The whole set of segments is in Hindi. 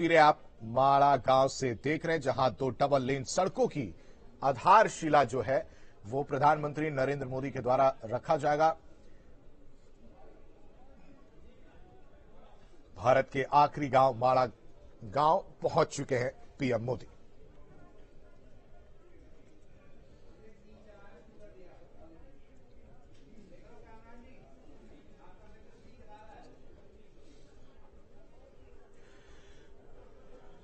तस्वीरें आप माड़ा गांव से देख रहे हैं, जहां 2 डबल लेन सड़कों की आधारशिला जो है वो प्रधानमंत्री नरेंद्र मोदी के द्वारा रखा जाएगा। भारत के आखिरी गांव माड़ा गांव पहुंच चुके हैं पीएम मोदी।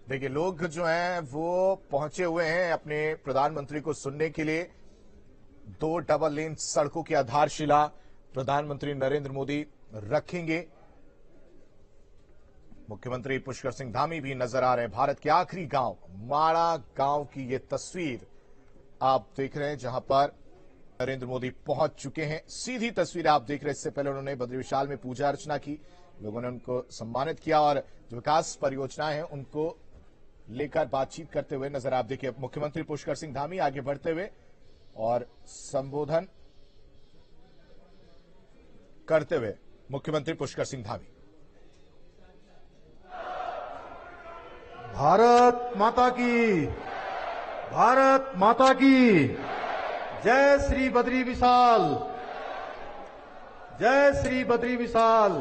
देखिए, लोग जो हैं वो पहुंचे हुए हैं अपने प्रधानमंत्री को सुनने के लिए। 2 डबल लेन सड़कों की आधारशिला प्रधानमंत्री नरेंद्र मोदी रखेंगे। मुख्यमंत्री पुष्कर सिंह धामी भी नजर आ रहे हैं। भारत के आखिरी गांव माड़ा गांव की ये तस्वीर आप देख रहे हैं, जहां पर नरेंद्र मोदी पहुंच चुके हैं। सीधी तस्वीर आप देख रहे हैं। इससे पहले उन्होंने बद्री विशाल में पूजा अर्चना की, लोगों ने उनको सम्मानित किया और जो विकास परियोजनाएं हैं उनको लेकर बातचीत करते हुए नजर। आप देखिए, मुख्यमंत्री पुष्कर सिंह धामी आगे बढ़ते हुए और संबोधन करते हुए मुख्यमंत्री पुष्कर सिंह धामी। भारत माता की, भारत माता की जय श्री बद्री विशाल, जय श्री बद्री विशाल,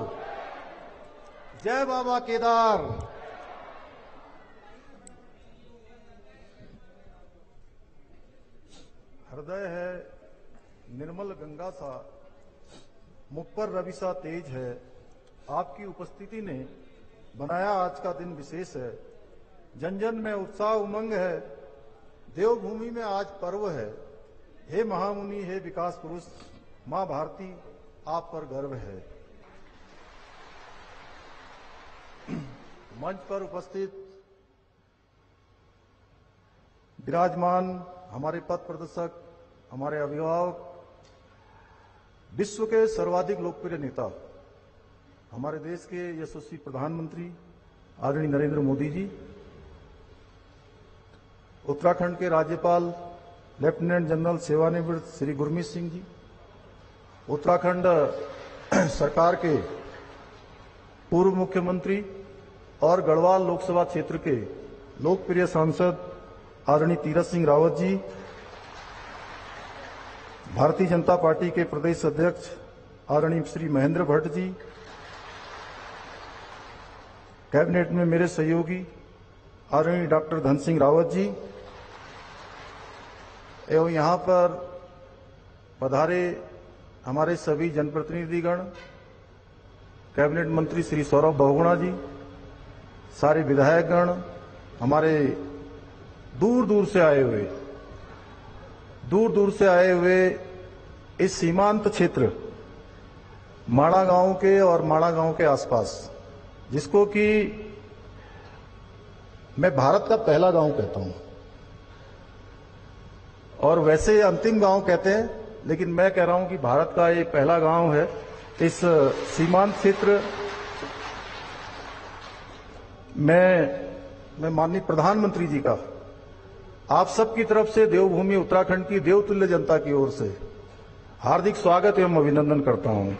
जय बाबा केदार। हृदय है निर्मल गंगा सा, मुख पर रवि सा तेज है। आपकी उपस्थिति ने बनाया आज का दिन विशेष है। जन जन में उत्साह उमंग है, देवभूमि में आज पर्व है। हे महामुनि, हे विकास पुरुष, मां भारती आप पर गर्व है। मंच पर उपस्थित विराजमान हमारे पथ प्रदर्शक, हमारे अभिभावक, विश्व के सर्वाधिक लोकप्रिय नेता, हमारे देश के यशस्वी प्रधानमंत्री आदरणीय नरेंद्र मोदी जी, उत्तराखंड के राज्यपाल लेफ्टिनेंट जनरल सेवानिवृत्त श्री गुरमीत सिंह जी, उत्तराखंड सरकार के पूर्व मुख्यमंत्री और गढ़वाल लोकसभा क्षेत्र के लोकप्रिय सांसद आदरणीय तीरथ सिंह रावत जी, भारतीय जनता पार्टी के प्रदेश अध्यक्ष आदरणीय श्री महेंद्र भट्ट जी, कैबिनेट में मेरे सहयोगी आदरणीय डॉक्टर धन सिंह रावत जी, एवं यहां पर पधारे हमारे सभी जनप्रतिनिधिगण, कैबिनेट मंत्री श्री सौरभ बहुगुणा जी, सारे विधायकगण, हमारे दूर दूर से आए हुए इस सीमांत क्षेत्र माड़ा गांव के और माड़ा गांव के आसपास, जिसको कि मैं भारत का पहला गांव कहता हूं और वैसे अंतिम गांव कहते हैं, लेकिन मैं कह रहा हूं कि भारत का ये पहला गांव है। इस सीमांत क्षेत्र मैं माननीय प्रधानमंत्री जी का आप सबकी तरफ से देवभूमि उत्तराखंड की देवतुल्य जनता की ओर से हार्दिक स्वागत एवं अभिनंदन करता हूं।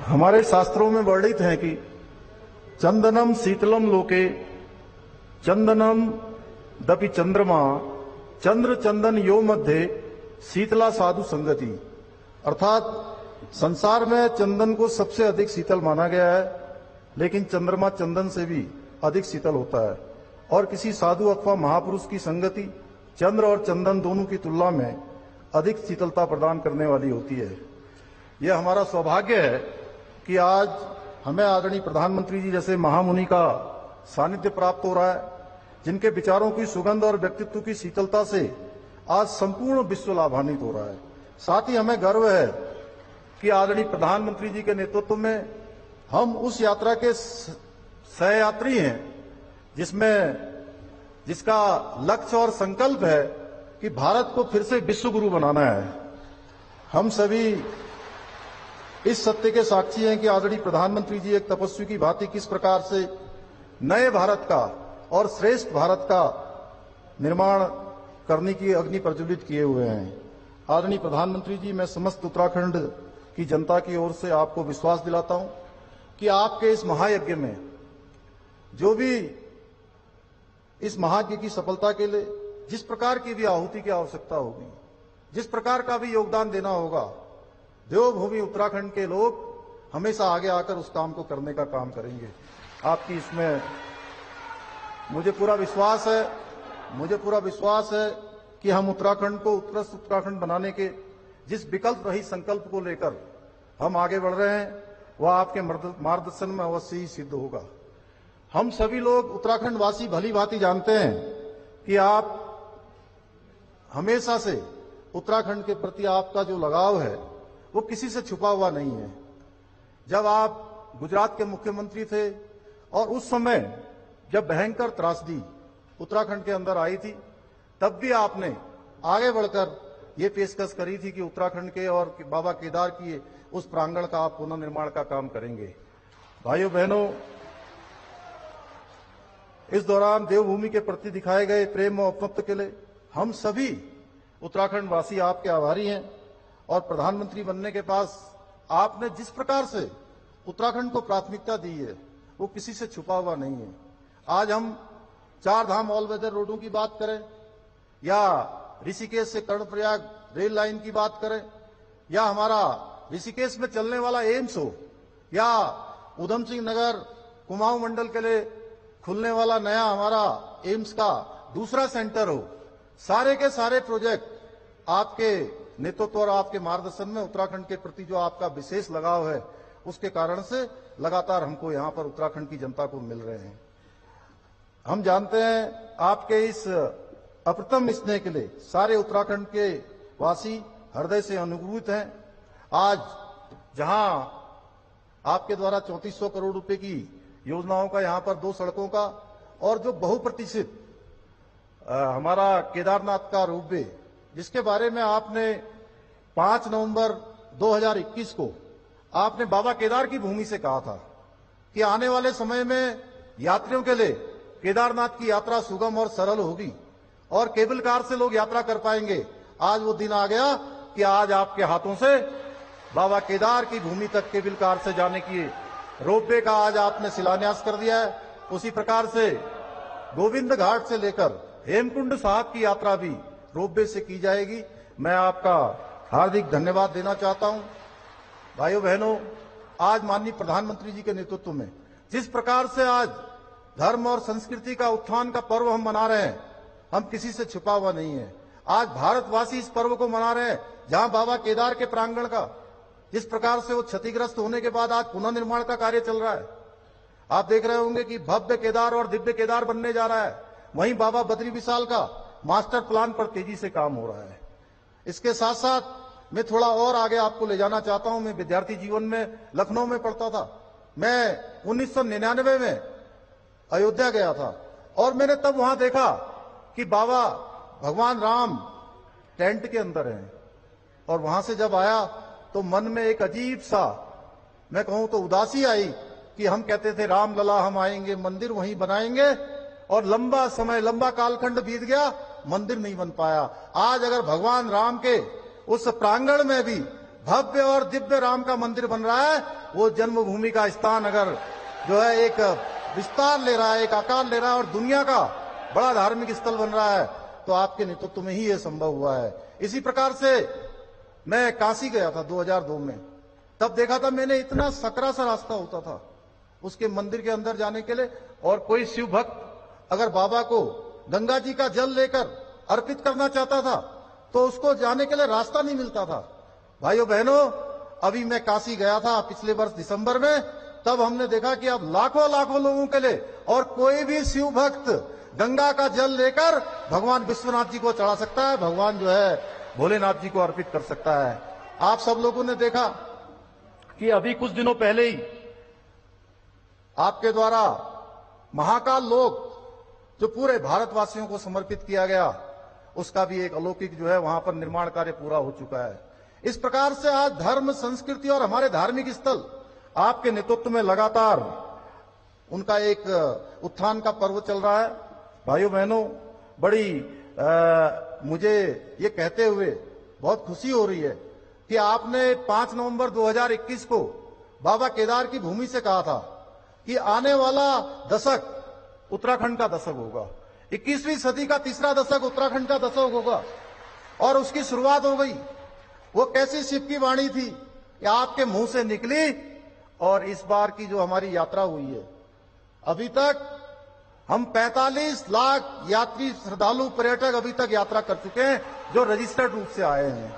हमारे शास्त्रों में वर्णित है कि चंदनम शीतलम लोके चंदनम दपि चंद्रमा चंद्र चंदन यो मध्य शीतला साधु संगति, अर्थात संसार में चंदन को सबसे अधिक शीतल माना गया है, लेकिन चंद्रमा चंदन से भी अधिक शीतल होता है और किसी साधु अथवा महापुरुष की संगति चंद्र और चंदन दोनों की तुलना में अधिक शीतलता प्रदान करने वाली होती है। यह हमारा सौभाग्य है कि आज हमें आदरणीय प्रधानमंत्री जी जैसे महामुनि का सानिध्य प्राप्त हो रहा है, जिनके विचारों की सुगंध और व्यक्तित्व की शीतलता से आज संपूर्ण विश्व लाभान्वित हो रहा है। साथ ही हमें गर्व है कि आदरणीय प्रधानमंत्री जी के नेतृत्व में हम उस यात्रा के सहयात्री हैं जिसका लक्ष्य और संकल्प है कि भारत को फिर से विश्व गुरु बनाना है। हम सभी इस सत्य के साक्षी हैं कि आदरणीय प्रधानमंत्री जी एक तपस्वी की भांति किस प्रकार से नए भारत का और श्रेष्ठ भारत का निर्माण करने की अग्नि प्रज्वलित किए हुए हैं। आदरणीय प्रधानमंत्री जी, मैं समस्त उत्तराखंड की जनता की ओर से आपको विश्वास दिलाता हूं कि आपके इस महायज्ञ में जो भी इस महायज्ञ की सफलता के लिए जिस प्रकार की भी आहुति की आवश्यकता होगी, जिस प्रकार का भी योगदान देना होगा, देवभूमि उत्तराखंड के लोग हमेशा आगे आकर उस काम को करने का काम करेंगे। आपकी इसमें मुझे पूरा विश्वास है कि हम उत्तराखंड को उत्कृष्ट उत्तराखंड बनाने के जिस विकल्प रही संकल्प को लेकर हम आगे बढ़ रहे हैं, वह आपके मार्गदर्शन में अवश्य ही सिद्ध होगा। हम सभी लोग उत्तराखंड वासी भली भांति जानते हैं कि आप हमेशा से उत्तराखंड के प्रति आपका जो लगाव है वो किसी से छुपा हुआ नहीं है। जब आप गुजरात के मुख्यमंत्री थे और उस समय जब भयंकर त्रासदी उत्तराखंड के अंदर आई थी, तब भी आपने आगे बढ़कर ये पेशकश करी थी कि उत्तराखंड के और बाबा केदार की उस प्रांगण का आप पुनर्निर्माण का काम करेंगे। भाइयों बहनों, इस दौरान देवभूमि के प्रति दिखाए गए प्रेम और अपनत्व के लिए हम सभी उत्तराखंड वासी आपके आभारी हैं। और प्रधानमंत्री बनने के पास आपने जिस प्रकार से उत्तराखंड को प्राथमिकता दी है वो किसी से छुपा हुआ नहीं है। आज हम 4 धाम ऑल वेदर रोडों की बात करें या ऋषिकेश से कर्णप्रयाग रेल लाइन की बात करें या हमारा ऋषिकेश में चलने वाला एम्स हो या उधम सिंह नगर कुमाऊं मंडल के लिए खुलने वाला नया हमारा एम्स का दूसरा सेंटर हो, सारे के सारे प्रोजेक्ट आपके नेतृत्व और आपके मार्गदर्शन में उत्तराखंड के प्रति जो आपका विशेष लगाव है उसके कारण से लगातार हमको यहां पर उत्तराखंड की जनता को मिल रहे हैं। हम जानते हैं आपके इस अप्रतिम स्नेह के लिए सारे उत्तराखंड के वासी हृदय से अनुभूत हैं। आज जहां आपके द्वारा 3400 करोड़ रुपए की योजनाओं का यहां पर 2 सड़कों का और जो बहुप्रतीक्षित हमारा केदारनाथ का रोपवे, जिसके बारे में आपने 5 नवंबर 2021 को आपने बाबा केदार की भूमि से कहा था कि आने वाले समय में यात्रियों के लिए केदारनाथ की यात्रा सुगम और सरल होगी और केबल कार से लोग यात्रा कर पाएंगे। आज वो दिन आ गया कि आज आपके हाथों से बाबा केदार की भूमि तक केबल कार से जाने की रोपवे का आज आपने शिलान्यास कर दिया है। उसी प्रकार से गोविंद घाट से लेकर हेमकुंड साहब की यात्रा भी रोपवे से की जाएगी। मैं आपका हार्दिक धन्यवाद देना चाहता हूं। भाइयों बहनों, आज माननीय प्रधानमंत्री जी के नेतृत्व में जिस प्रकार से आज धर्म और संस्कृति का उत्थान का पर्व हम मना रहे हैं, हम किसी से छुपा हुआ नहीं है। आज भारतवासी इस पर्व को मना रहे हैं, जहां बाबा केदार के प्रांगण का जिस प्रकार से वो क्षतिग्रस्त होने के बाद आज पुनर्निर्माण का कार्य चल रहा है। आप देख रहे होंगे कि भव्य केदार और दिव्य केदार बनने जा रहा है। वहीं बाबा बद्री विशाल का मास्टर प्लान पर तेजी से काम हो रहा है। इसके साथ साथ मैं थोड़ा और आगे आपको ले जाना चाहता हूं। मैं विद्यार्थी जीवन में लखनऊ में पढ़ता था। मैं 1999 में अयोध्या गया था और मैंने तब वहां देखा कि बाबा भगवान राम टेंट के अंदर हैं और वहां से जब आया तो मन में एक अजीब सा, मैं कहूं तो उदासी आई कि हम कहते थे राम लला हम आएंगे, मंदिर वहीं बनाएंगे, और लंबा समय लंबा कालखंड बीत गया, मंदिर नहीं बन पाया। आज अगर भगवान राम के उस प्रांगण में भी भव्य और दिव्य राम का मंदिर बन रहा है, वो जन्मभूमि का स्थान अगर जो है एक विस्तार ले रहा है, एक आकार ले रहा है और दुनिया का बड़ा धार्मिक स्थल बन रहा है, तो आपके नेतृत्व में ही ये संभव हुआ है। इसी प्रकार से मैं काशी गया था 2002 में। तब देखा था मैंने इतना सकरा सा रास्ता होता था उसके मंदिर के अंदर जाने के लिए, और कोई शिव भक्त अगर बाबा को गंगा जी का जल लेकर अर्पित करना चाहता था तो उसको जाने के लिए रास्ता नहीं मिलता था। भाइयों बहनों, अभी मैं काशी गया था पिछले वर्ष दिसंबर में, तब हमने देखा कि अब लाखों लाखों लोगों के लिए और कोई भी शिव भक्त गंगा का जल लेकर भगवान विश्वनाथ जी को चढ़ा सकता है, भगवान जो है भोलेनाथ जी को अर्पित कर सकता है। आप सब लोगों ने देखा कि अभी कुछ दिनों पहले ही आपके द्वारा महाकाल लोक जो पूरे भारतवासियों को समर्पित किया गया, उसका भी एक अलौकिक जो है वहां पर निर्माण कार्य पूरा हो चुका है। इस प्रकार से आज धर्म, संस्कृति और हमारे धार्मिक स्थल आपके नेतृत्व में लगातार उनका एक उत्थान का पर्व चल रहा है। भाइयों बहनों, बड़ी मुझे ये कहते हुए बहुत खुशी हो रही है कि आपने 5 नवंबर 2021 को बाबा केदार की भूमि से कहा था कि आने वाला दशक उत्तराखंड का दशक होगा, 21वीं सदी का तीसरा दशक उत्तराखंड का दशक होगा, और उसकी शुरुआत हो गई। वो कैसी शिव की वाणी थी कि आपके मुंह से निकली, और इस बार की जो हमारी यात्रा हुई है, अभी तक हम 45 लाख यात्री, श्रद्धालु, पर्यटक अभी तक यात्रा कर चुके हैं जो रजिस्टर्ड रूप से आए हैं।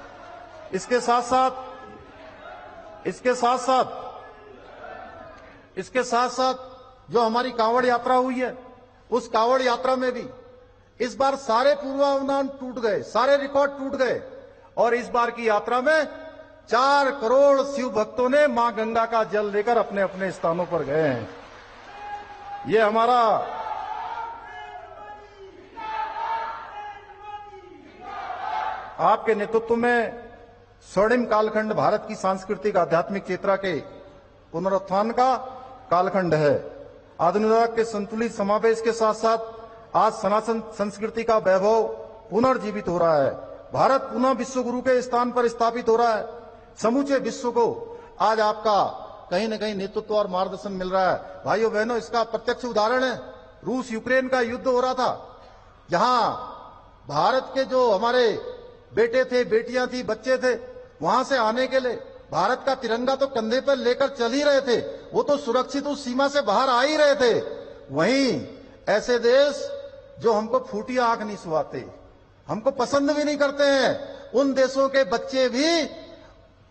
इसके साथ साथ जो हमारी कांवड़ यात्रा हुई है, उस कांवड़ यात्रा में भी इस बार सारे पूर्वानुमान टूट गए, सारे रिकॉर्ड टूट गए, और इस बार की यात्रा में 4 करोड़ शिव भक्तों ने मां गंगा का जल लेकर अपने अपने स्थानों पर गए हैं। ये हमारा आपके नेतृत्व में स्वर्णिम कालखंड भारत की सांस्कृतिक आध्यात्मिक चेतना के पुनरुत्थान का कालखंड है। आधुनिकता के संतुलित समावेश के साथ साथ आज सनातन संस्कृति का वैभव पुनर्जीवित हो रहा है। भारत पुनः विश्व गुरु के स्थान पर स्थापित हो रहा है। समूचे विश्व को आज आपका कहीं न कहीं नेतृत्व और मार्गदर्शन मिल रहा है। भाइयों बहनों, इसका प्रत्यक्ष उदाहरण है, रूस यूक्रेन का युद्ध हो रहा था, जहां भारत के जो हमारे बेटे थे, बेटियां थी, बच्चे थे, वहां से आने के लिए भारत का तिरंगा तो कंधे पर लेकर चल ही रहे थे, वो तो सुरक्षित उस सीमा से बाहर आ ही रहे थे। वहीं ऐसे देश जो हमको फूटी आंख नहीं सुहाते, हमको पसंद भी नहीं करते हैं, उन देशों के बच्चे भी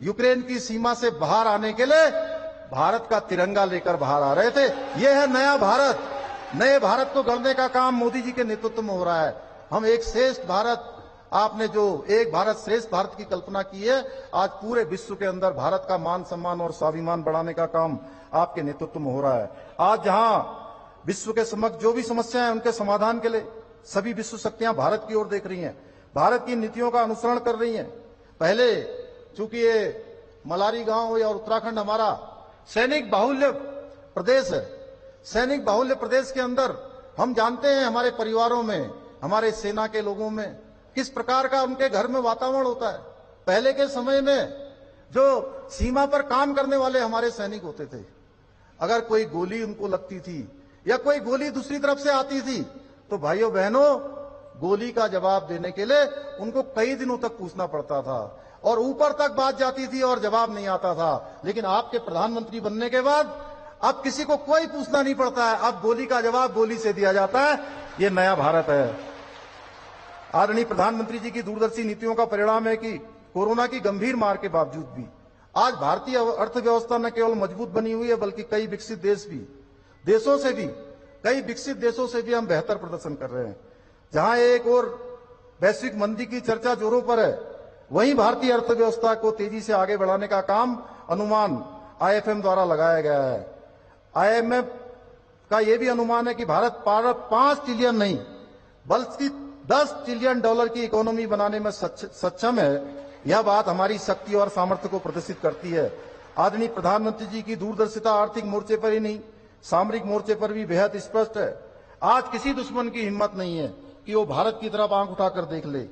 यूक्रेन की सीमा से बाहर आने के लिए भारत का तिरंगा लेकर बाहर आ रहे थे। यह है नया भारत। नए भारत को गढ़ने का काम मोदी जी के नेतृत्व में हो रहा है। हम एक श्रेष्ठ भारत, आपने जो एक भारत श्रेष्ठ भारत की कल्पना की है, आज पूरे विश्व के अंदर भारत का मान सम्मान और स्वाभिमान बढ़ाने का काम आपके नेतृत्व में हो रहा है। आज जहां विश्व के समक्ष जो भी समस्याएं हैं, उनके समाधान के लिए सभी विश्व शक्तियां भारत की ओर देख रही हैं, भारत की नीतियों का अनुसरण कर रही हैं। पहले चूंकि ये मलारी गांव या उत्तराखंड हमारा सैनिक बाहुल्य प्रदेश है, सैनिक बाहुल्य प्रदेश के अंदर हम जानते हैं हमारे परिवारों में, हमारे सेना के लोगों में किस प्रकार का उनके घर में वातावरण होता है। पहले के समय में जो सीमा पर काम करने वाले हमारे सैनिक होते थे, अगर कोई गोली उनको लगती थी या कोई गोली दूसरी तरफ से आती थी, तो भाइयों बहनों, गोली का जवाब देने के लिए उनको कई दिनों तक पूछना पड़ता था, और ऊपर तक बात जाती थी और जवाब नहीं आता था। लेकिन आपके प्रधानमंत्री बनने के बाद अब किसी को कोई पूछना नहीं पड़ता है, अब गोली का जवाब गोली से दिया जाता है। ये नया भारत है। आदरणीय प्रधानमंत्री जी की दूरदर्शी नीतियों का परिणाम है कि कोरोना की गंभीर मार के बावजूद भी आज भारतीय अर्थव्यवस्था न केवल मजबूत बनी हुई है, बल्कि कई विकसित देशों से भी हम बेहतर प्रदर्शन कर रहे हैं। जहां एक और वैश्विक मंदी की चर्चा जोरों पर है, वहीं भारतीय अर्थव्यवस्था को तेजी से आगे बढ़ाने का काम अनुमान IFM द्वारा लगाया गया है। IMF का यह भी अनुमान है कि भारत 5 ट्रिलियन नहीं बल्कि 10 ट्रिलियन डॉलर की इकोनॉमी बनाने में सक्षम है। यह बात हमारी शक्ति और सामर्थ्य को प्रदर्शित करती है। आदरणीय प्रधानमंत्री जी की दूरदर्शिता आर्थिक मोर्चे पर ही नहीं, सामरिक मोर्चे पर भी बेहद स्पष्ट है। आज किसी दुश्मन की हिम्मत नहीं है कि वो भारत की तरफ आंख उठाकर देख ले।